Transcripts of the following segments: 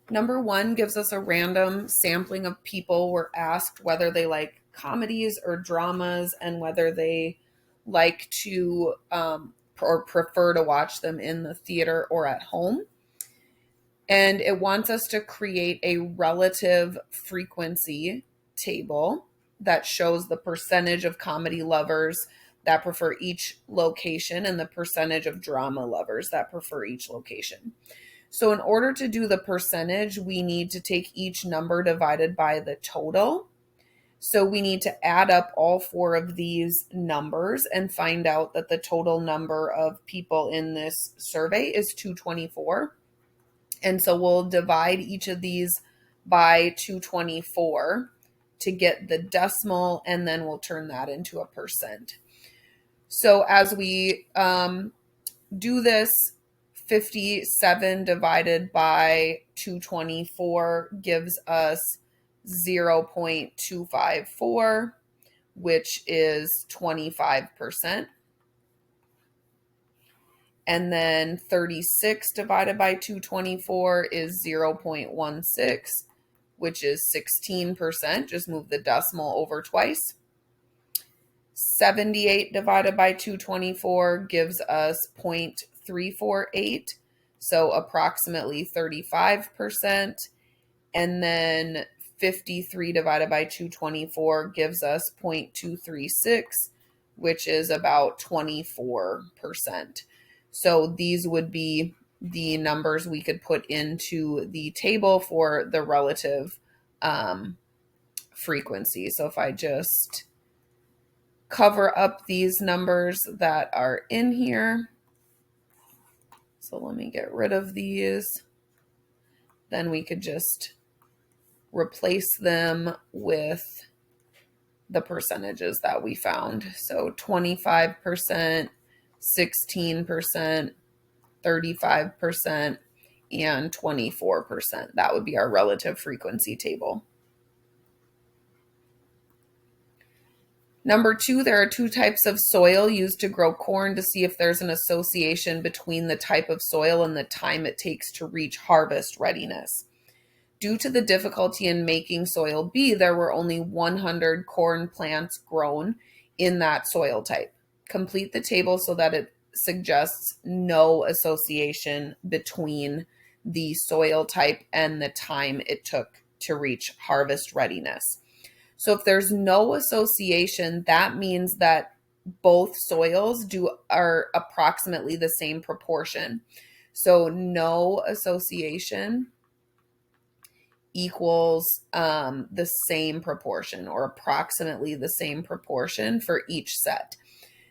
Number one gives us a random sampling of people. We're asked whether they like comedies or dramas and whether they like to or prefer to watch them in the theater or at home. And it wants us to create a relative frequency table that shows the percentage of comedy lovers that prefer each location and the percentage of drama lovers that prefer each location. So in order to do the percentage, we need to take each number divided by the total. So we need to add up all four of these numbers and find out that the total number of people in this survey is 224. And so we'll divide each of these by 224 to get the decimal, and then we'll turn that into a percent. So as we do this, 57 divided by 224 gives us 0.254, which is 25%. And then 36 divided by 224 is 0.16, which is 16%. Just move the decimal over twice. 78 divided by 224 gives us 0.348, so approximately 35%. And then 53 divided by 224 gives us 0.236, which is about 24%. So these would be the numbers we could put into the table for the relative frequency. So if I just cover up these numbers that are in here. So let me get rid of these. Then we could just replace them with the percentages that we found. So 25%, 16%, 35%, and 24%. That would be our relative frequency table. Number two, there are two types of soil used to grow corn to see if there's an association between the type of soil and the time it takes to reach harvest readiness. Due to the difficulty in making soil B, there were only 100 corn plants grown in that soil type. Complete the table so that it suggests no association between the soil type and the time it took to reach harvest readiness. So if there's no association, that means that both soils are approximately the same proportion. So no association equals the same proportion, or approximately the same proportion for each set.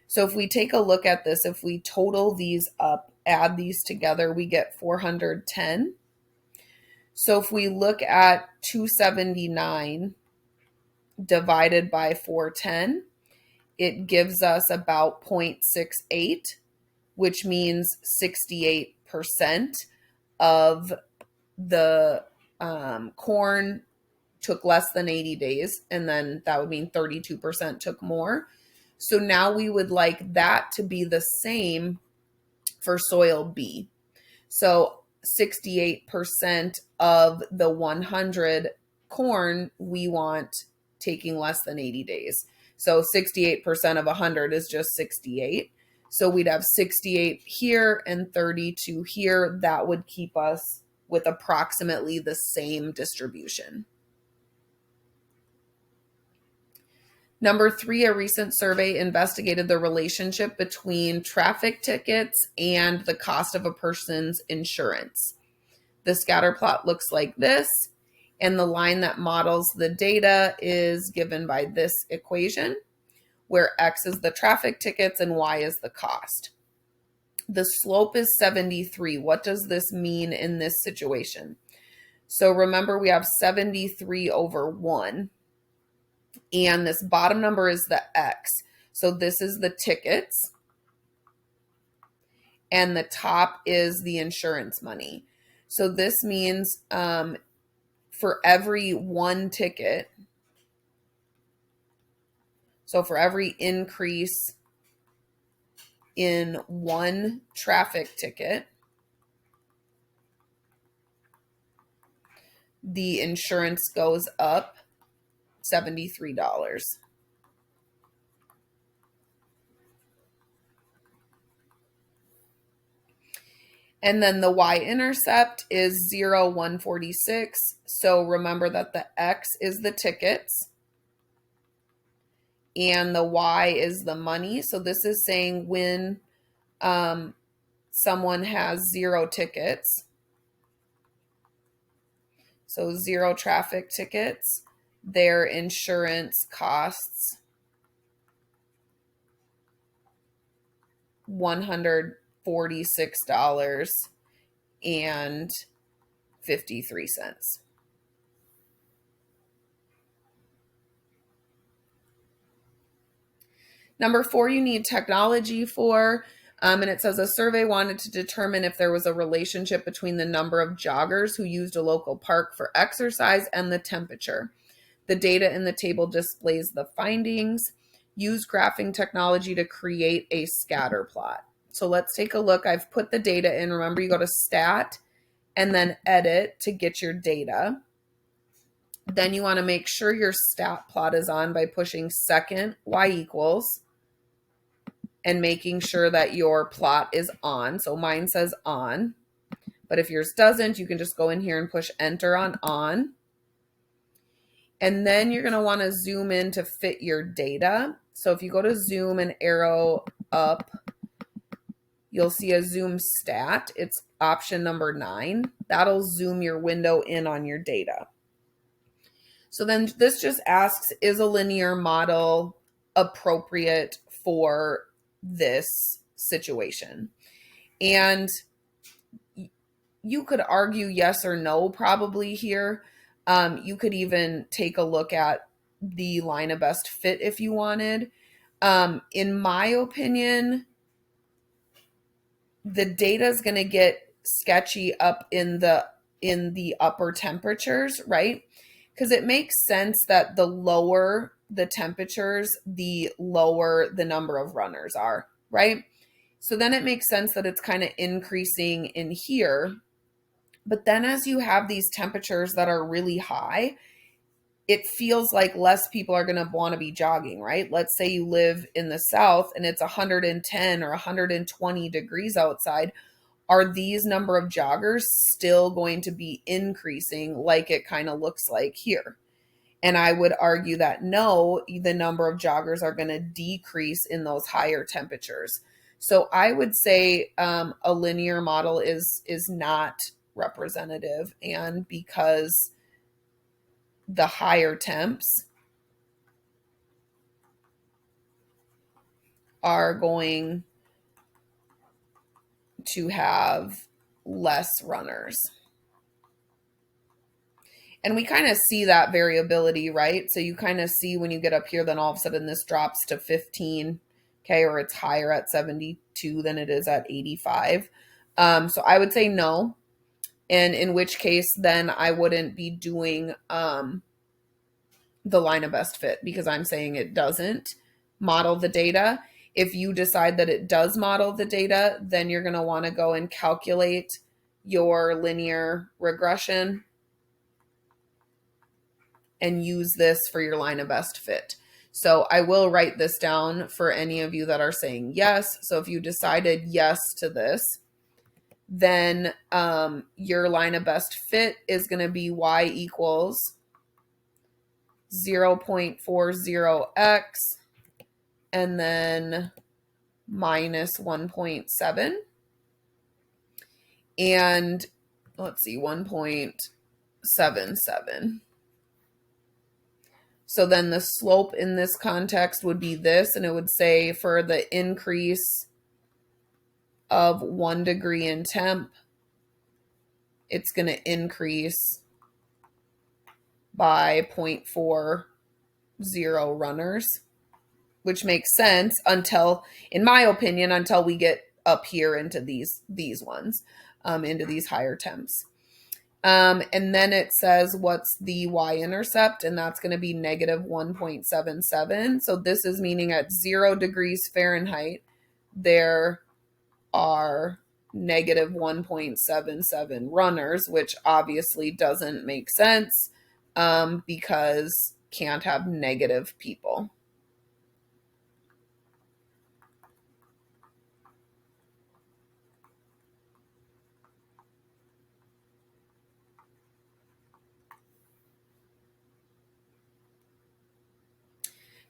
So if we take a look at this, if we total these up, add these together, we get 410. So if we look at 279 divided by 410, it gives us about 0.68, which means 68% of the corn took less than 80 days, and then that would mean 32% took more. So now we would like that to be the same for soil B. So 68% of the 100 corn we want taking less than 80 days. So 68% of 100 is just 68. So we'd have 68 here and 32 here. That would keep us with approximately the same distribution. Number three, a recent survey investigated the relationship between traffic tickets and the cost of a person's insurance. The scatter plot looks like this, and the line that models the data is given by this equation, where X is the traffic tickets and Y is the cost. The slope is 73. What does this mean in this situation? So remember, we have 73 over 1. And this bottom number is the X. So this is the tickets. And the top is the insurance money. So this means for every one ticket, so for every increase in one traffic ticket, the insurance goes up $73. And then the y-intercept is 0, 146. So remember that the x is the tickets and the y is the money. So this is saying when someone has 0 tickets, so 0 traffic tickets, their insurance costs $146.53. Number 4, you need technology for, and it says a survey wanted to determine if there was a relationship between the number of joggers who used a local park for exercise and the temperature. The data in the table displays the findings. Use graphing technology to create a scatter plot. So let's take a look. I've put the data in. Remember, you go to Stat and then Edit to get your data. Then you want to make sure your stat plot is on by pushing second y equals and making sure that your plot is on. So mine says on, but if yours doesn't, you can just go in here and push enter on. And then you're going to want to zoom in to fit your data. So if you go to zoom and arrow up, you'll see a zoom stat. It's option number 9. That'll zoom your window in on your data. So then this just asks, is a linear model appropriate for this situation? And you could argue yes or no probably here. You could even take a look at the line of best fit if you wanted. In my opinion, the data is going to get sketchy up in the upper temperatures, right? Because it makes sense that the lower the temperatures, the lower the number of runners are, right? So then it makes sense that it's kind of increasing in here. But then as you have these temperatures that are really high, it feels like less people are going to want to be jogging, right? Let's say you live in the South and it's 110 or 120 degrees outside. Are these number of joggers still going to be increasing like it kind of looks like here? And I would argue that no, the number of joggers are going to decrease in those higher temperatures. So I would say a linear model is not representative, and because the higher temps are going to have less runners. And we kind of see that variability, right? So you kind of see when you get up here, then all of a sudden this drops to 15, okay, or it's higher at 72 than it is at 85. So I would say no. And in which case, then I wouldn't be doing the line of best fit, because I'm saying it doesn't model the data. If you decide that it does model the data, then you're going to want to go and calculate your linear regression and use this for your line of best fit. So I will write this down for any of you that are saying yes. So if you decided yes to this, then your line of best fit is going to be y equals 0.40x and then minus 1.7. And let's see, 1.77. So then the slope in this context would be this, and it would say for the increase of 1 degree in temp, it's going to increase by 0.40 runners, which makes sense until, in my opinion, until we get up here into these ones, into these higher temps. And then it says what's the y-intercept, and that's going to be negative 1.77. So this is meaning at 0 degrees Fahrenheit, there are negative 1.77 runners, which obviously doesn't make sense because can't have negative people.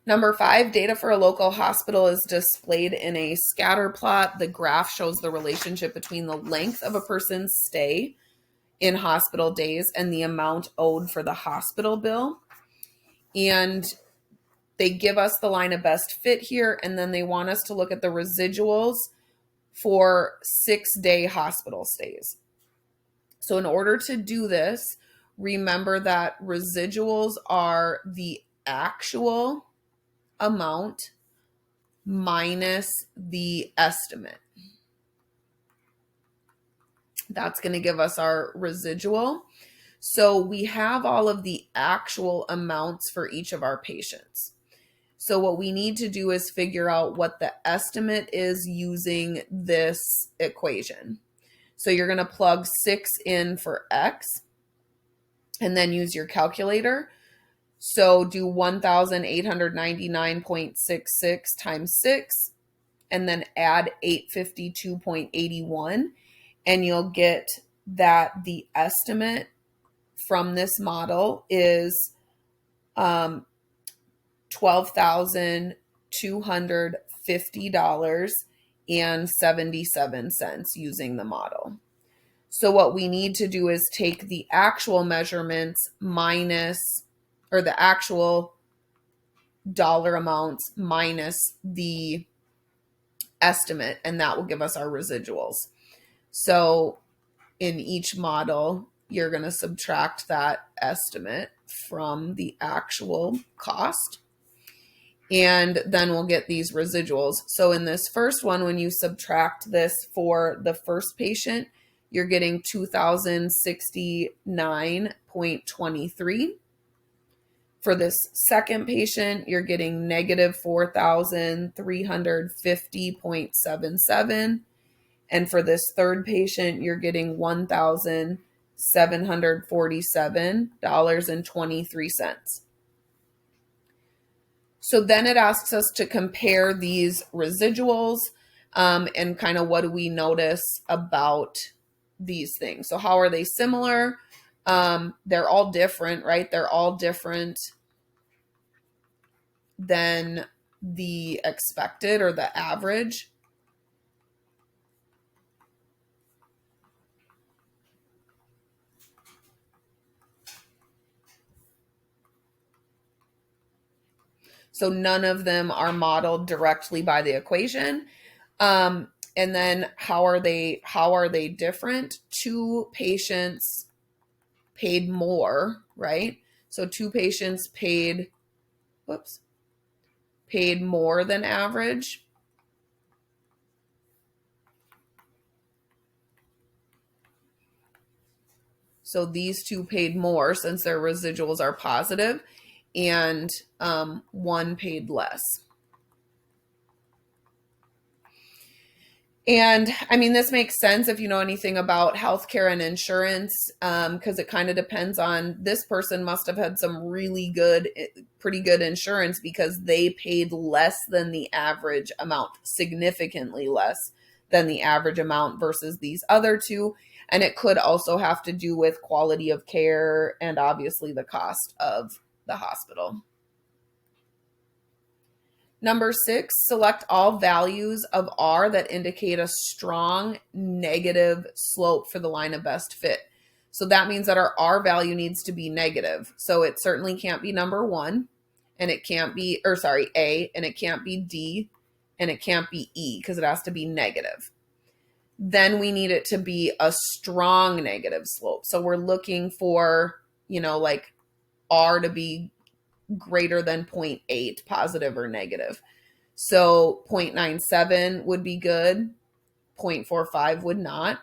Number 5, data for a local hospital is displayed in a scatter plot. The graph shows the relationship between the length of a person's stay in hospital days and the amount owed for the hospital bill. And they give us the line of best fit here, and then they want us to look at the residuals for 6-day hospital stays. So in order to do this, remember that residuals are the actual amount minus the estimate. That's going to give us our residual. So we have all of the actual amounts for each of our patients. So what we need to do is figure out what the estimate is using this equation. So you're going to plug 6 in for X and then use your calculator. So do 1,899.66 times 6 and then add 852.81, and you'll get that the estimate from this model is $12,250.77 using the model. So what we need to do is take the actual measurements minus, or the actual dollar amounts minus the estimate, and that will give us our residuals. So in each model, you're going to subtract that estimate from the actual cost, and then we'll get these residuals. So in this first one, when you subtract this for the first patient, you're getting 2,069.23. For this second patient, you're getting negative 4,350.77. And for this third patient, you're getting $1,747.23. So then it asks us to compare these residuals and kind of what do we notice about these things. So how are they similar? They're all different, right? They're all different than the expected or the average. So none of them are modeled directly by the equation. And then how are they different? 2 patients paid more, right? So 2 patients paid more than average. So these 2 paid more since their residuals are positive, and 1 paid less. And I mean, this makes sense if you know anything about healthcare and insurance, because it kind of depends on, this person must have had some pretty good insurance because they paid less than the average amount, significantly less than the average amount versus these other 2. And it could also have to do with quality of care and obviously the cost of the hospital. Number 6, select all values of R that indicate a strong negative slope for the line of best fit. So that means that our R value needs to be negative. So it certainly can't be number 1, and it can't be, A, and it can't be D, and it can't be E because it has to be negative. Then we need it to be a strong negative slope. So we're looking for, like R to be greater than 0.8, positive or negative. So 0.97 would be good. 0.45 would not.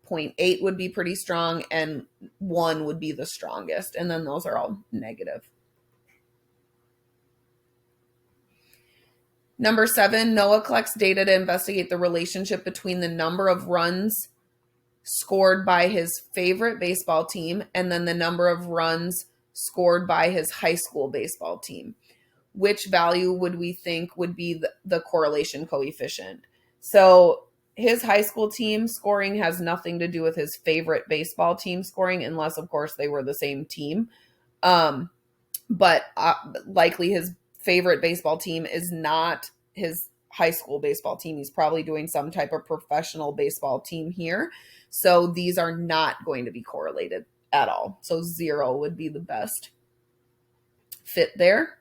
0.8 would be pretty strong, and 1 would be the strongest. And then those are all negative. Number 7, Noah collects data to investigate the relationship between the number of runs scored by his favorite baseball team and then the number of runs scored by his high school baseball team. Which value would we think would be the correlation coefficient? So his high school team scoring has nothing to do with his favorite baseball team scoring, unless, of course, they were the same team. But likely his favorite baseball team is not his high school baseball team. He's probably doing some type of professional baseball team here. So these are not going to be correlated at all. So 0 would be the best fit there.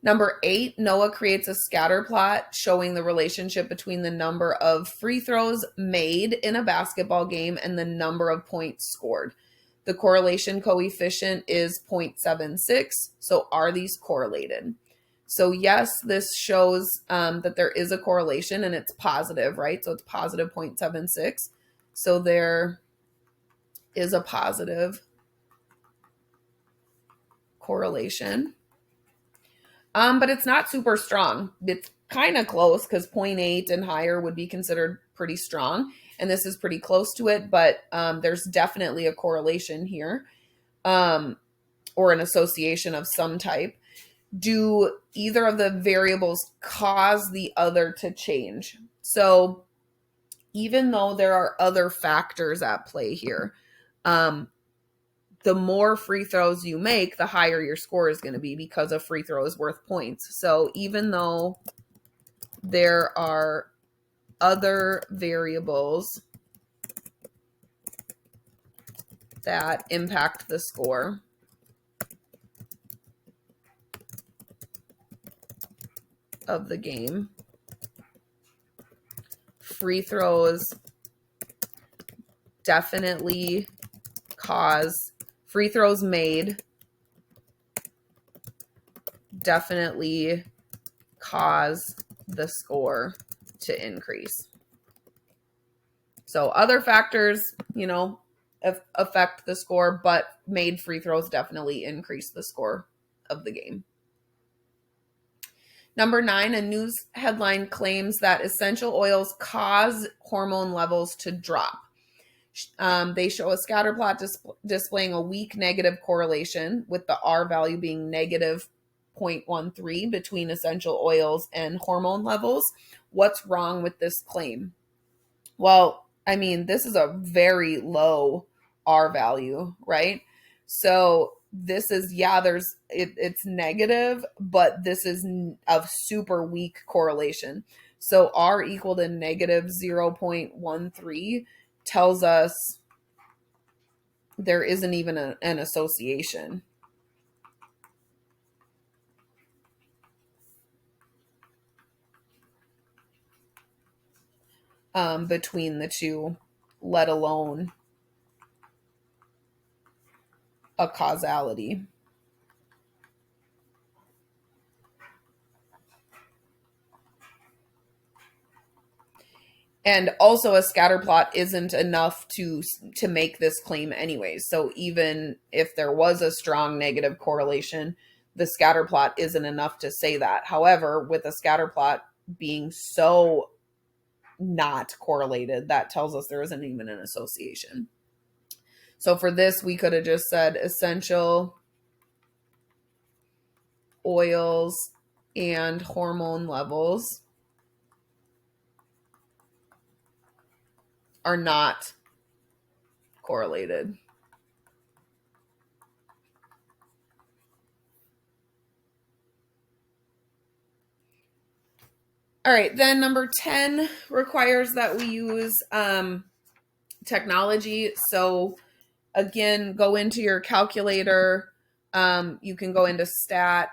Number 8, Noah creates a scatter plot showing the relationship between the number of free throws made in a basketball game and the number of points scored. The correlation coefficient is 0.76. So are these correlated? So yes, this shows that there is a correlation and it's positive, right? So it's positive 0.76. So there is a positive correlation. But it's not super strong. It's kind of close because 0.8 and higher would be considered pretty strong. And this is pretty close to it, but there's definitely a correlation here or an association of some type. Do either of the variables cause the other to change? So even though there are other factors at play here, the more free throws you make, the higher your score is going to be because a free throw is worth points. So even though there are other variables that impact the score, of the game, free throws definitely cause, free throws made definitely cause the score to increase. So other factors, affect the score, but made free throws definitely increase the score of the game. Number 9, a news headline claims that essential oils cause hormone levels to drop. They show a scatter plot displaying a weak negative correlation, with the R value being negative 0.13 between essential oils and hormone levels. What's wrong with this claim? Well, this is a very low R value, right? So this is, it's negative, but this is a super weak correlation. So R equal to negative 0.13 tells us there isn't even an association. Between the two, let alone a causality. And also a scatter plot isn't enough to make this claim anyways. So even if there was a strong negative correlation, the scatter plot isn't enough to say that. However, with a scatter plot being so not correlated, that tells us there isn't even an association. So for this, we could have just said essential oils and hormone levels are not correlated. All right, then number 10 requires that we use technology. So again, go into your calculator. You can go into stat,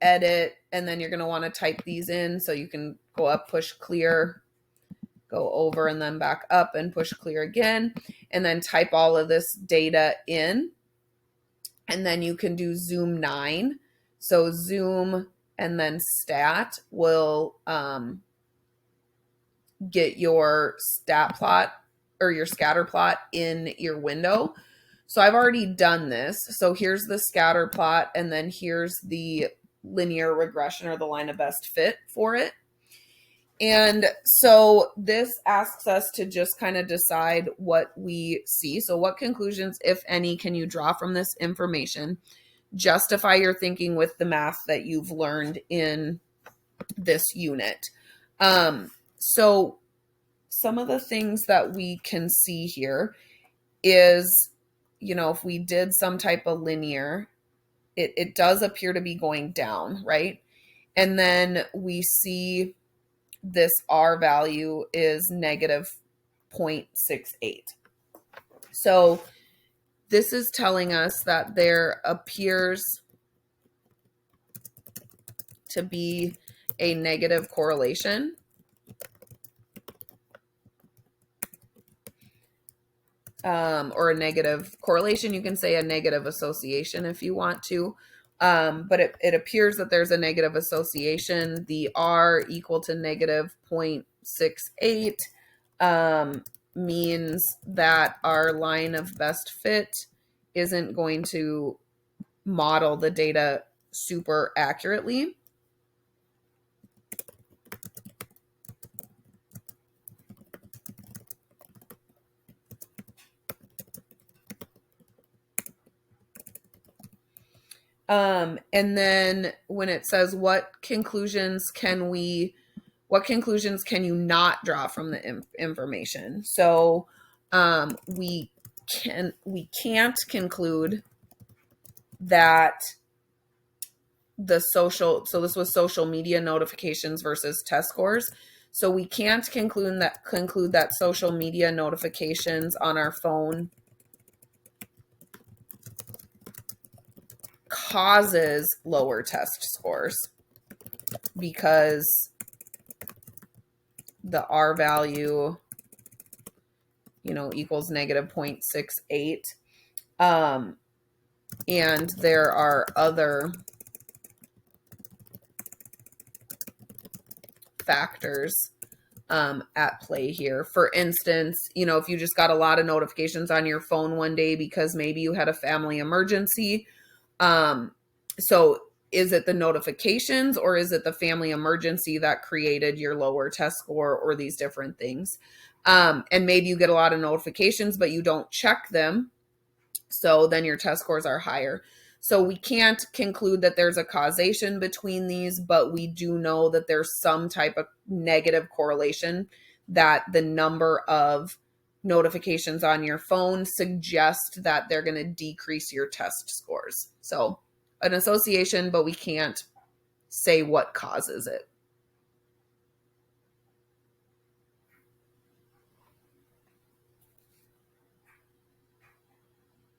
edit, and then you're going to want to type these in. So you can go up, push clear, go over and then back up and push clear again, and then type all of this data in. And then you can do zoom 9. So zoom and then stat will get your stat plot or your scatter plot in your window. So I've already done this. So here's the scatter plot, and then here's the linear regression or the line of best fit for it. And so this asks us to just kind of decide what we see. So what conclusions, if any, can you draw from this information? Justify your thinking with the math that you've learned in this unit. So some of the things that we can see here is, if we did some type of linear, it does appear to be going down, right? And then we see this R value is negative 0.68. So this is telling us that there appears to be a negative correlation or a negative correlation. You can say a negative association if you want to. But it appears that there's a negative association. The R equal to negative 0.68 means that our line of best fit isn't going to model the data super accurately. And then when it says what conclusions can you not draw from the information? So we can't conclude that so this was social media notifications versus test scores. So we can't conclude that social media notifications on our phone causes lower test scores, because the R value, equals negative 0.68. And there are other factors at play here. For instance, if you just got a lot of notifications on your phone one day because maybe you had a family emergency, so is it the notifications or is it the family emergency that created your lower test score, or these different things? And maybe you get a lot of notifications, but you don't check them, so then your test scores are higher. So we can't conclude that there's a causation between these, but we do know that there's some type of negative correlation, that the number of notifications on your phone suggest that they're going to decrease your test scores. So an association, but we can't say what causes it.